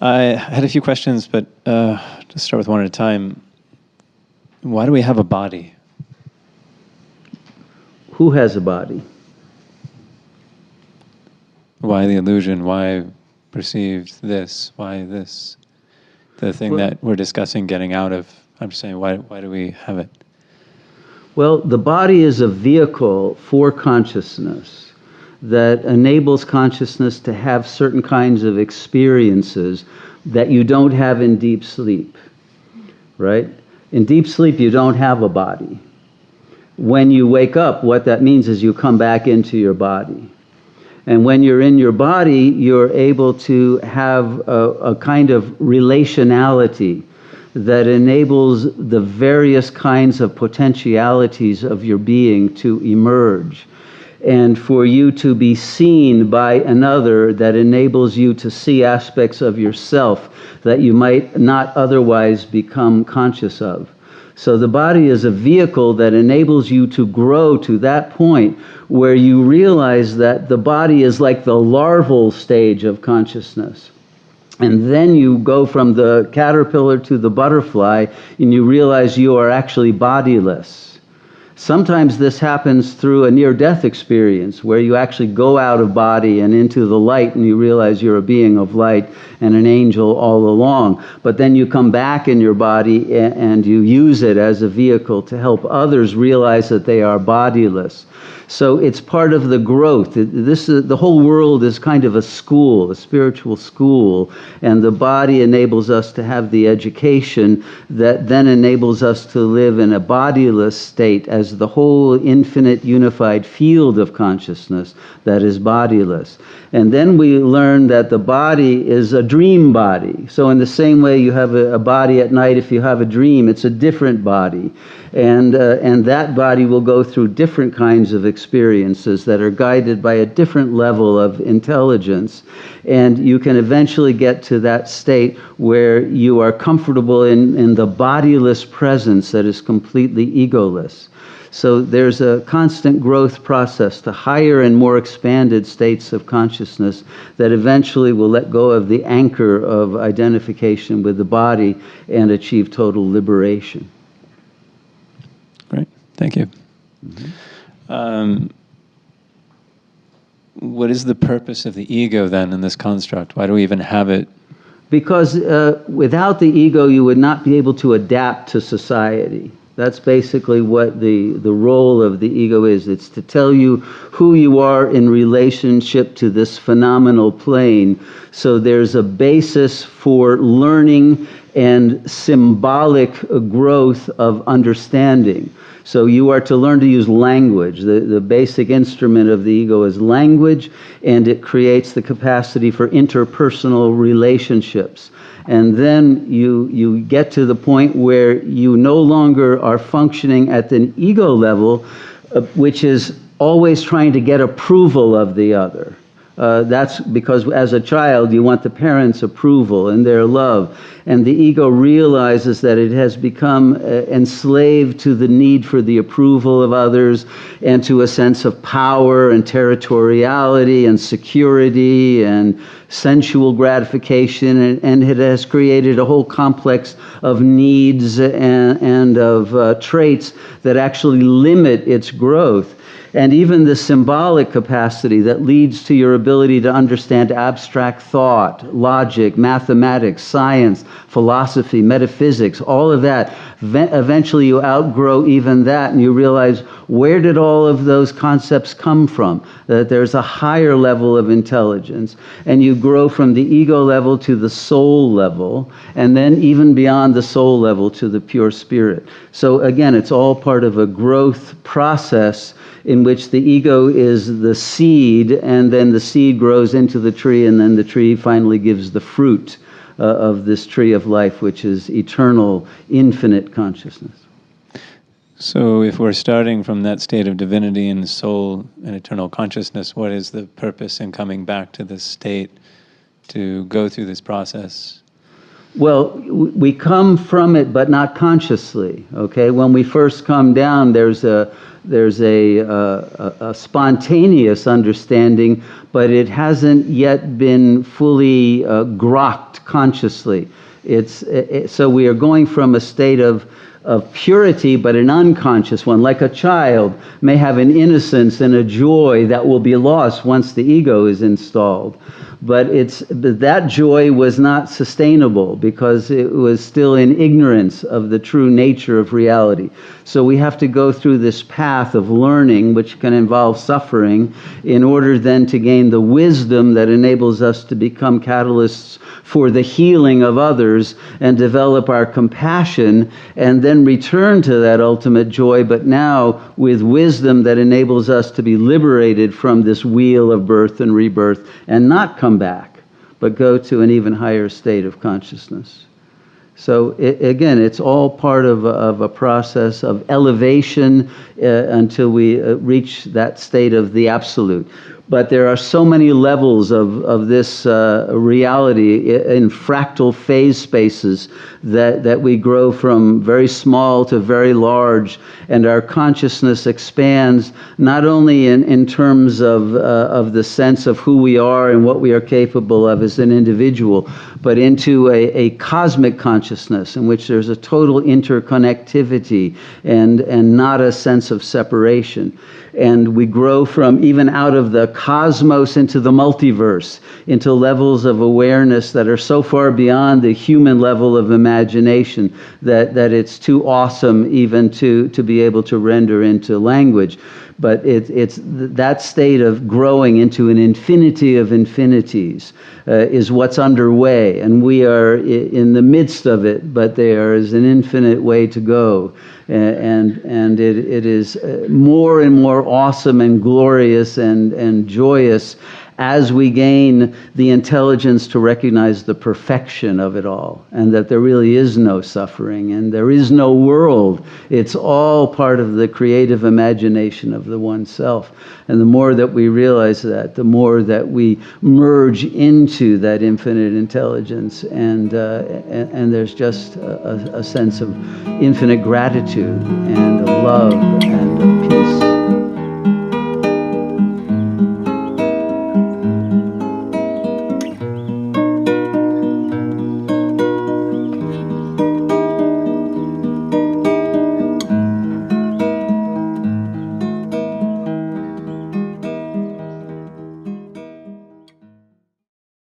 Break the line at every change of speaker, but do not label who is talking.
I had a few questions, but to start with one at a time. Why do we have a body?
Who has a body?
Why the illusion? Why perceived this? Why this? The thing that we're discussing getting out of. I'm just saying, why do we have it?
Well, the body is a vehicle for consciousness that enables consciousness to have certain kinds of experiences that you don't have in deep sleep, right? In deep sleep, you don't have a body. When you wake up, what that means is you come back into your body. And when you're in your body, you're able to have a kind of relationality that enables the various kinds of potentialities of your being to emerge. And for you to be seen by another, that enables you to see aspects of yourself that you might not otherwise become conscious of. So the body is a vehicle that enables you to grow to that point where you realize that the body is like the larval stage of consciousness. And then you go from the caterpillar to the butterfly, and you realize you are actually bodiless. Sometimes this happens through a near-death experience where you actually go out of body and into the light and you realize you're a being of light and an angel all along. But then you come back in your body and you use it as a vehicle to help others realize that they are bodiless. So it's part of the growth. The whole world is kind of a school, a spiritual school, and the body enables us to have the education that then enables us to live in a bodiless state as the whole infinite unified field of consciousness that is bodiless. And then we learn that the body is a dream body. So in the same way you have a body at night, if you have a dream, it's a different body. And that body will go through different kinds of experiences that are guided by a different level of intelligence. And you can eventually get to that state where you are comfortable in the bodiless presence that is completely egoless. So there's a constant growth process to higher and more expanded states of consciousness that eventually will let go of the anchor of identification with the body and achieve total liberation.
Great, thank you. Mm-hmm. What is the purpose of the ego then in this construct? Why do we even have it?
Because without the ego, you would not be able to adapt to society. That's basically what the role of the ego is. It's to tell you who you are in relationship to this phenomenal plane. So there's a basis for learning and symbolic growth of understanding. So you are to learn to use language. The basic instrument of the ego is language, and it creates the capacity for interpersonal relationships. And then you get to the point where you no longer are functioning at an ego level, which is always trying to get approval of the other. That's because as a child you want the parents' approval and their love. And the ego realizes that it has become enslaved to the need for the approval of others and to a sense of power and territoriality and security and sensual gratification. And it has created a whole complex of needs and of traits that actually limit its growth. And even the symbolic capacity that leads to your ability to understand abstract thought, logic, mathematics, science, philosophy, metaphysics, all of that. Eventually you outgrow even that and you realize, where did all of those concepts come from? That there's a higher level of intelligence. And you grow from the ego level to the soul level, and then even beyond the soul level to the pure spirit. So again, it's all part of a growth process in which the ego is the seed, and then the seed grows into the tree, and then the tree finally gives the fruit of this tree of life, which is eternal, infinite consciousness.
So if we're starting from that state of divinity and soul and eternal consciousness, what is the purpose in coming back to this state to go through this process?
Well, we come from it, but not consciously. Okay, when we first come down, there's a spontaneous understanding, but it hasn't yet been fully grokked consciously. So we are going from a state of purity, but an unconscious one, like a child may have an innocence and a joy that will be lost once the ego is installed. But that joy was not sustainable because it was still in ignorance of the true nature of reality. So we have to go through this path of learning, which can involve suffering, in order then to gain the wisdom that enables us to become catalysts for the healing of others and develop our compassion, and then return to that ultimate joy, but now with wisdom that enables us to be liberated from this wheel of birth and rebirth and not come back, but go to an even higher state of consciousness. So again, it's all part of a process of elevation until we reach that state of the absolute. But there are so many levels of this reality in fractal phase spaces that we grow from very small to very large, and our consciousness expands not only in terms of the sense of who we are and what we are capable of as an individual, but into a cosmic consciousness in which there's a total interconnectivity and not a sense of separation. And we grow from even out of the cosmos into the multiverse, into levels of awareness that are so far beyond the human level of imagination that it's too awesome even to be able to render into language. But it's that state of growing into an infinity of infinities is what's underway, and we are in the midst of it, but there is an infinite way to go. And it is more and more awesome and glorious and joyous as we gain the intelligence to recognize the perfection of it all, and that there really is no suffering and there is no world. It's all part of the creative imagination of the one self. And the more that we realize that, the more that we merge into that infinite intelligence, and there's just a sense of infinite gratitude and love